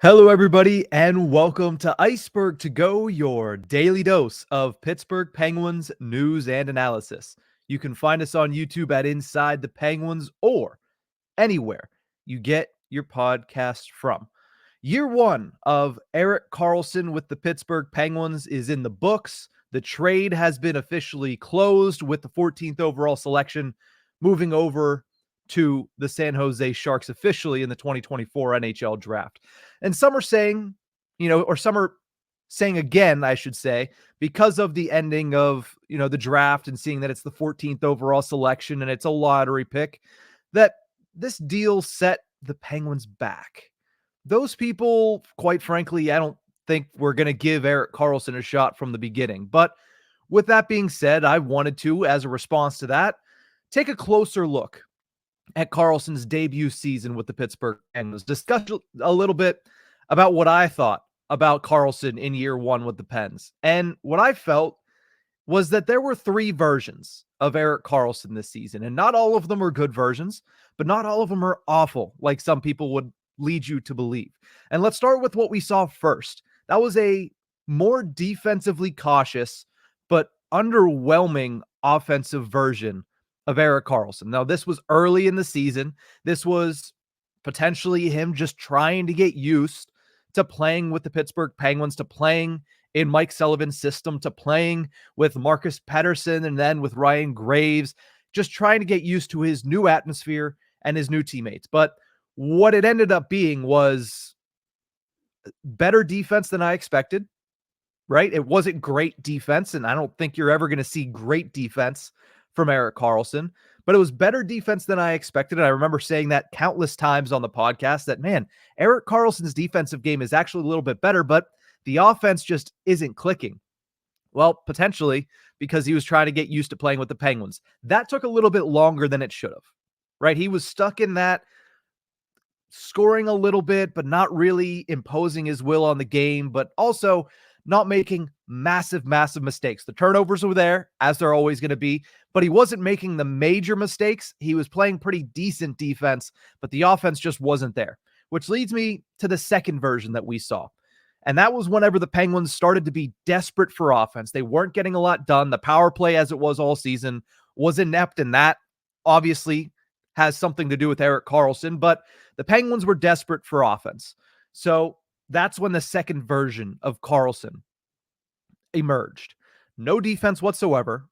Hello, everybody, and welcome to Ice-Burgh To Go, your daily dose of Pittsburgh Penguins news and analysis. You can find us on YouTube at Inside the Penguins or anywhere you get your podcast from. Year one of Erik Karlsson with the Pittsburgh Penguins is in the books. The trade has been officially closed with the 14th overall selection moving over to the San Jose Sharks officially in the 2024 NHL draft. And some are saying, or some are saying again, I should say, because of the ending of, the draft and seeing that it's the 14th overall selection and it's a lottery pick, that this deal set the Penguins back. Those people, quite frankly, I don't think we're going to give Erik Karlsson a shot from the beginning. But with that being said, I wanted to, as a response to that, take a closer look at Karlsson's debut season with the Pittsburgh Penguins, discuss a little bit about what I thought about Karlsson in year one with the Pens. And what I felt was that there were three versions of Erik Karlsson this season, and not all of them are good versions, but not all of them are awful, like some people would lead you to believe. And let's start with what we saw first. That was a more defensively cautious, but underwhelming offensive version of Erik Karlsson. Now, this was early in the season. This was potentially him just trying to get used to playing with the Pittsburgh Penguins, to playing in Mike Sullivan's system, to playing with Marcus Pettersson and then with Ryan Graves, just trying to get used to his new atmosphere and his new teammates. But what it ended up being was better defense than I expected, right? It wasn't great defense, and I don't think you're ever going to see great defense from Erik Karlsson, but it was better defense than I expected. And I remember saying that countless times on the podcast that, man, Erik Karlsson's defensive game is actually a little bit better, but the offense just isn't clicking. Well, potentially because he was trying to get used to playing with the Penguins. That took a little bit longer than it should have, right? He was stuck in that, scoring a little bit, but not really imposing his will on the game, but also not making massive mistakes. The turnovers were there, as they're always going to be, but he wasn't making the major mistakes. He was playing pretty decent defense, but the offense just wasn't there, which leads me to the second version that we saw. And that was whenever the Penguins started to be desperate for offense. They weren't getting a lot done. The power play, as it was all season, was inept, and that obviously has something to do with Erik Karlsson, but the Penguins were desperate for offense. So that's when the second version of Karlsson emerged. No defense whatsoever,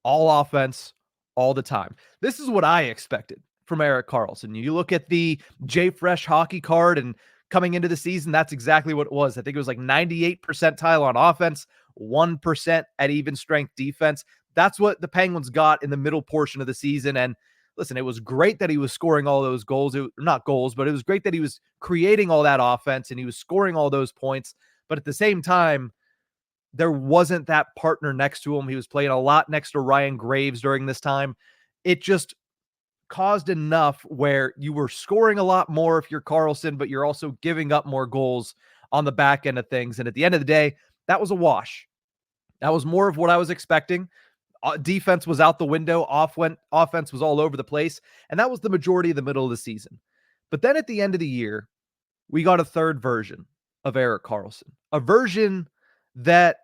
all offense, all the time. This is what I expected from Erik Karlsson. You look at the J Fresh hockey card, and coming into the season, that's exactly what it was. I think it was like 98 percentile on offense, 1% at even strength defense. That's what the Penguins got in the middle portion of the season. And listen, it was great that he was scoring all those goals. Not goals, but it was great that he was creating all that offense and he was scoring all those points. But at the same time, there wasn't that partner next to him. He was playing a lot next to Ryan Graves during this time. It just caused enough where you were scoring a lot more if you're Karlsson, but you're also giving up more goals on the back end of things. And at the end of the day, that was a wash. That was more of what I was expecting. Defense was out the window. Offense was all over the place. And that was the majority of the middle of the season. But then at the end of the year, we got a third version of Erik Karlsson, a version that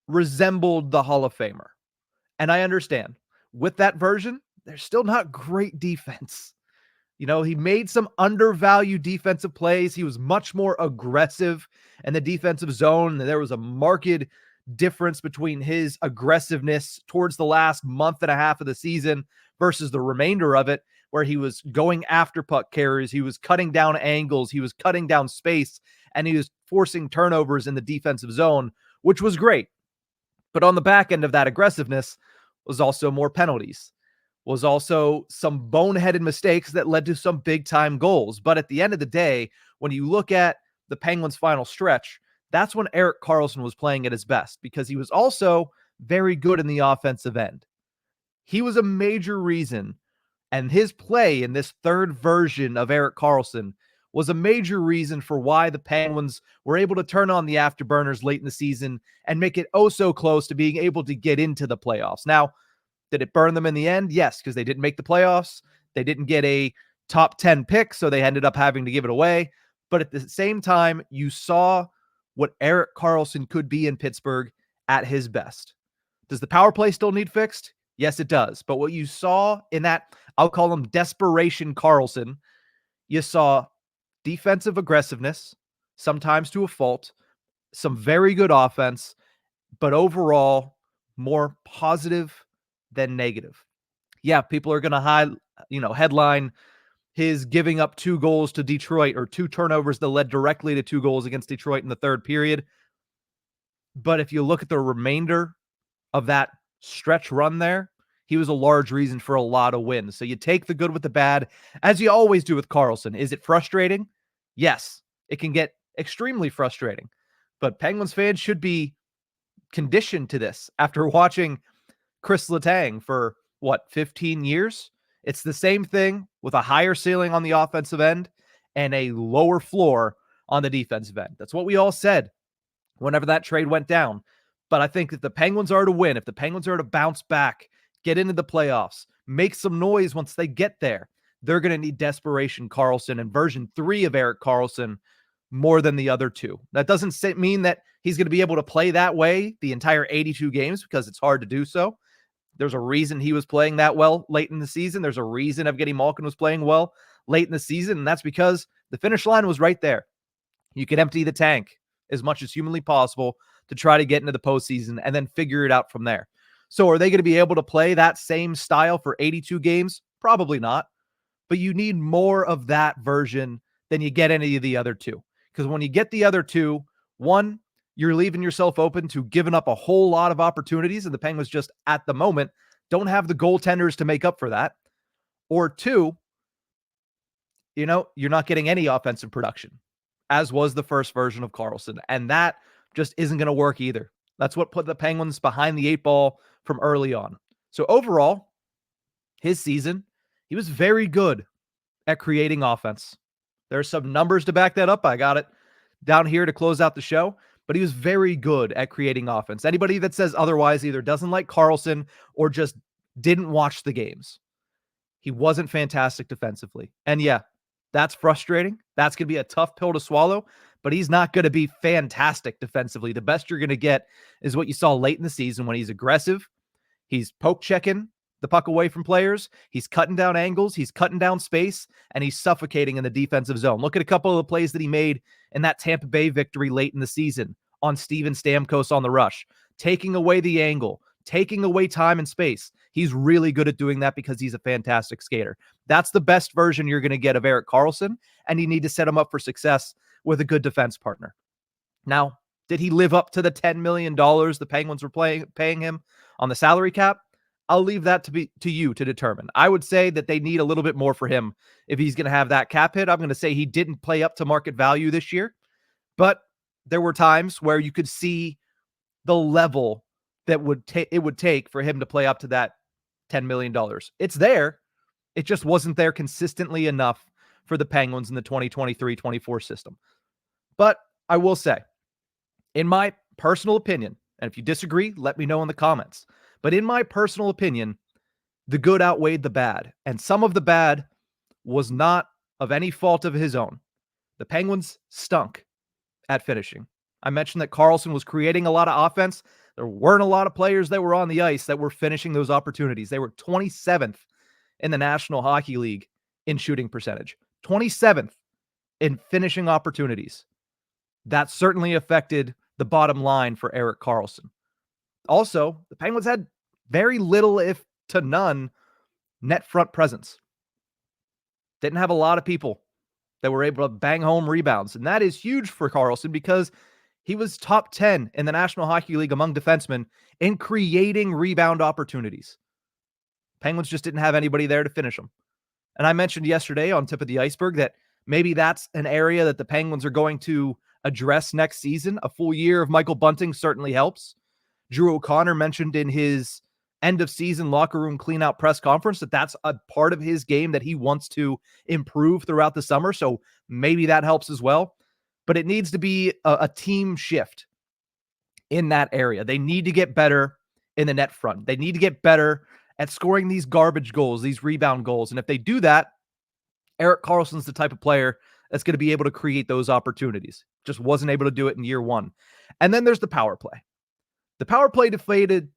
resembled the Hall of Famer. And I understand with that version, there's still not great defense. He made some undervalued defensive plays. He was much more aggressive in the defensive zone. There was a marked difference between his aggressiveness towards the last month and a half of the season versus the remainder of it, where he was going after puck carriers, he was cutting down angles, he was cutting down space, and he was forcing turnovers in the defensive zone, which was great. But on the back end of that aggressiveness was also more penalties, was also some boneheaded mistakes that led to some big-time goals. But at the end of the day, when you look at the Penguins' final stretch, that's when Erik Karlsson was playing at his best, because he was also very good in the offensive end. He was a major reason, and his play in this third version of Erik Karlsson was a major reason for why the Penguins were able to turn on the afterburners late in the season and make it oh so close to being able to get into the playoffs. Now, did it burn them in the end? Yes, because they didn't make the playoffs. They didn't get a top 10 pick, so they ended up having to give it away. But at the same time, you saw what Erik Karlsson could be in Pittsburgh at his best. Does the power play still need fixed? Yes, it does. But what you saw in that, I'll call him desperation Carlson, you saw defensive aggressiveness, sometimes to a fault, some very good offense, but overall more positive than negative. Yeah, people are going to headline his giving up 2 goals to Detroit or 2 turnovers that led directly to 2 goals against Detroit in the third period. But if you look at the remainder of that stretch run there, he was a large reason for a lot of wins. So you take the good with the bad, as you always do with Carlson. Is it frustrating? Yes, it can get extremely frustrating. But Penguins fans should be conditioned to this after watching Chris Letang for, 15 years? It's the same thing with a higher ceiling on the offensive end and a lower floor on the defensive end. That's what we all said whenever that trade went down. But I think if the Penguins are to win, if the Penguins are to bounce back, get into the playoffs, make some noise once they get there, they're going to need desperation Karlsson and version 3 of Erik Karlsson more than the other 2. That doesn't mean that he's going to be able to play that way the entire 82 games, because it's hard to do so. There's a reason he was playing that well late in the season. There's a reason Evgeny Malkin was playing well late in the season, and that's because the finish line was right there. You could empty the tank as much as humanly possible to try to get into the postseason and then figure it out from there. So are they going to be able to play that same style for 82 games? Probably not. But you need more of that version than you get any of the other 2. Because when you get the other 2, one, you're leaving yourself open to giving up a whole lot of opportunities, and the Penguins just, at the moment, don't have the goaltenders to make up for that. Or 2, you're not getting any offensive production, as was the first version of Karlsson, and that just isn't going to work either. That's what put the Penguins behind the 8 ball from early on. So overall, his season, he was very good at creating offense. There's some numbers to back that up. I got it down here to close out the show. But he was very good at creating offense. Anybody that says otherwise either doesn't like Karlsson or just didn't watch the games. He wasn't fantastic defensively. And yeah, that's frustrating. That's going to be a tough pill to swallow, but he's not going to be fantastic defensively. The best you're going to get is what you saw late in the season when he's aggressive. He's poke checking the puck away from players. He's cutting down angles. He's cutting down space, and he's suffocating in the defensive zone. Look at a couple of the plays that he made in that Tampa Bay victory late in the season on Steven Stamkos on the rush, taking away the angle, taking away time and space. He's really good at doing that because he's a fantastic skater. That's the best version you're going to get of Erik Karlsson, and you need to set him up for success with a good defense partner. Now, did he live up to the $10 million the Penguins were paying him on the salary cap? I'll leave that to you to determine. I would say that they need a little bit more for him if he's going to have that cap hit. I'm going to say he didn't play up to market value this year, but there were times where you could see the level that it would take for him to play up to that $10 million. It's there. It just wasn't there consistently enough for the Penguins in the 2023-24 system. But I will say, in my personal opinion, and if you disagree, let me know in the comments. But in my personal opinion, the good outweighed the bad. And some of the bad was not of any fault of his own. The Penguins stunk at finishing. I mentioned that Carlson was creating a lot of offense. There weren't a lot of players that were on the ice that were finishing those opportunities. They were 27th in the National Hockey League in shooting percentage. 27th in finishing opportunities. That certainly affected the bottom line for Erik Karlsson. Also, the Penguins had very little, if to none, net front presence. Didn't have a lot of people that were able to bang home rebounds. And that is huge for Karlsson because he was top 10 in the National Hockey League among defensemen in creating rebound opportunities. Penguins just didn't have anybody there to finish them. And I mentioned yesterday on Tip of the Iceberg that maybe that's an area that the Penguins are going to address next season. A full year of Michael Bunting certainly helps. Drew O'Connor mentioned in his end of season locker room cleanout press conference that that's a part of his game that he wants to improve throughout the summer. So maybe that helps as well. But it needs to be a team shift in that area. They need to get better in the net front. They need to get better at scoring these garbage goals, these rebound goals. And if they do that, Erik Karlsson's the type of player that's going to be able to create those opportunities. Just wasn't able to do it in year one. And then there's the power play. The power play deflated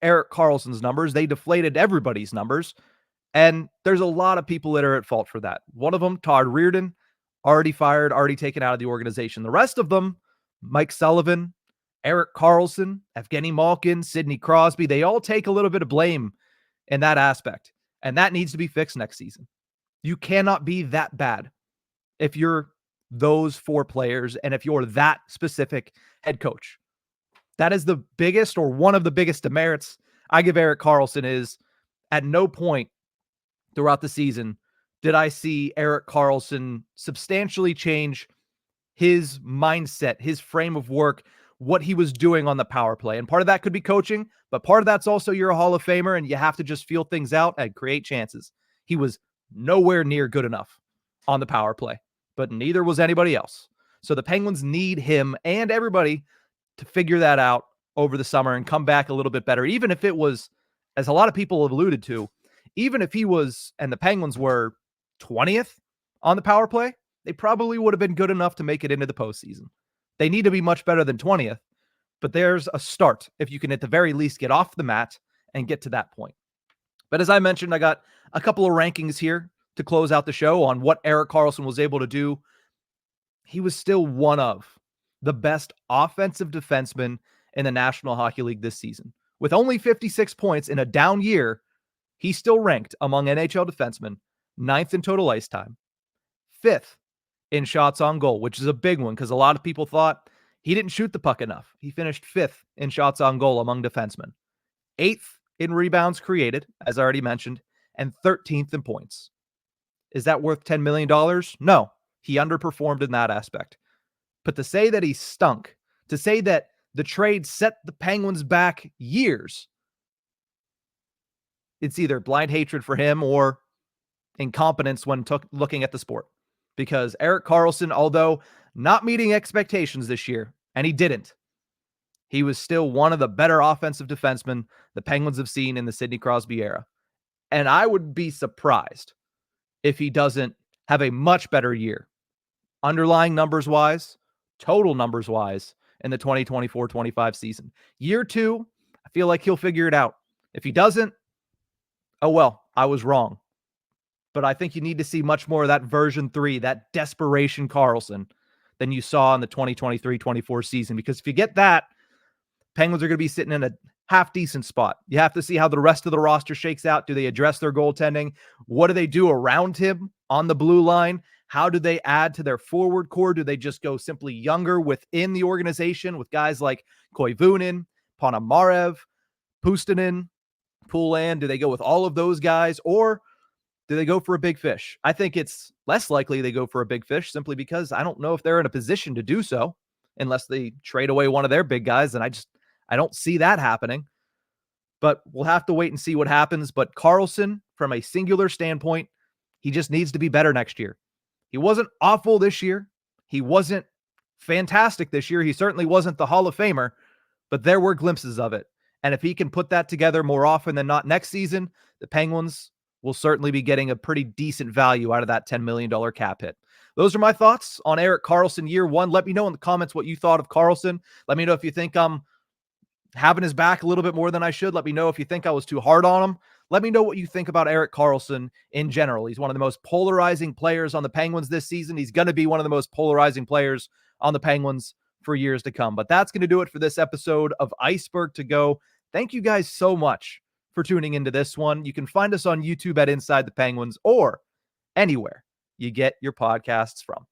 Erik Karlsson's numbers. They deflated everybody's numbers. And there's a lot of people that are at fault for that. One of them, Todd Reardon, already fired, already taken out of the organization. The rest of them, Mike Sullivan, Erik Karlsson, Evgeny Malkin, Sidney Crosby, they all take a little bit of blame in that aspect. And that needs to be fixed next season. You cannot be that bad if you're those four players and if you're that specific head coach. That is the biggest or one of the biggest demerits I give Erik Karlsson is at no point throughout the season did I see Erik Karlsson substantially change his mindset, his frame of work, what he was doing on the power play. And part of that could be coaching, but part of that's also you're a Hall of Famer and you have to just feel things out and create chances. He was nowhere near good enough on the power play, but neither was anybody else. So the Penguins need him and everybody to figure that out over the summer and come back a little bit better. Even if it was, as a lot of people have alluded to, even if he was, and the Penguins were 20th on the power play, they probably would have been good enough to make it into the postseason. They need to be much better than 20th, but there's a start if you can at the very least get off the mat and get to that point. But as I mentioned, I got a couple of rankings here to close out the show on what Erik Karlsson was able to do. He was still one of the best offensive defensemen in the National Hockey League this season. With only 56 points in a down year, he still ranked among NHL defensemen 9th in total ice time, 5th in shots on goal, which is a big one because a lot of people thought he didn't shoot the puck enough. He finished 5th in shots on goal among defensemen, 8th in rebounds created, as I already mentioned, and 13th in points. Is that worth $10 million? No, he underperformed in that aspect. But to say that he stunk, to say that the trade set the Penguins back years, it's either blind hatred for him or incompetence when looking at the sport. Because Erik Karlsson, although not meeting expectations this year, and he didn't, he was still one of the better offensive defensemen the Penguins have seen in the Sidney Crosby era. And I would be surprised if he doesn't have a much better year, underlying numbers-wise, total numbers-wise, in the 2024-25 season. Year 2, I feel like he'll figure it out. If he doesn't, oh well, I was wrong. But I think you need to see much more of that version 3, that desperation Karlsson, than you saw in the 2023-24 season. Because if you get that, Penguins are going to be sitting in a half-decent spot. You have to see how the rest of the roster shakes out. Do they address their goaltending? What do they do around him on the blue line? How do they add to their forward core? Do they just go simply younger within the organization with guys like Koivunen, Ponomarev, Puustinen, Poulin? Do they go with all of those guys? Or do they go for a big fish? I think it's less likely they go for a big fish simply because I don't know if they're in a position to do so unless they trade away one of their big guys. And I don't see that happening. But we'll have to wait and see what happens. But Karlsson, from a singular standpoint, he just needs to be better next year. He wasn't awful this year. He wasn't fantastic this year. He certainly wasn't the Hall of Famer, but there were glimpses of it. And if he can put that together more often than not next season, the Penguins will certainly be getting a pretty decent value out of that $10 million cap hit. Those are my thoughts on Erik Karlsson year 1. Let me know in the comments what you thought of Karlsson. Let me know if you think I'm having his back a little bit more than I should. Let me know if you think I was too hard on him. Let me know what you think about Erik Karlsson in general. He's one of the most polarizing players on the Penguins this season. He's going to be one of the most polarizing players on the Penguins for years to come. But that's going to do it for this episode of Ice-Burgh To Go. Thank you guys so much for tuning into this one. You can find us on YouTube at Inside the Penguins or anywhere you get your podcasts from.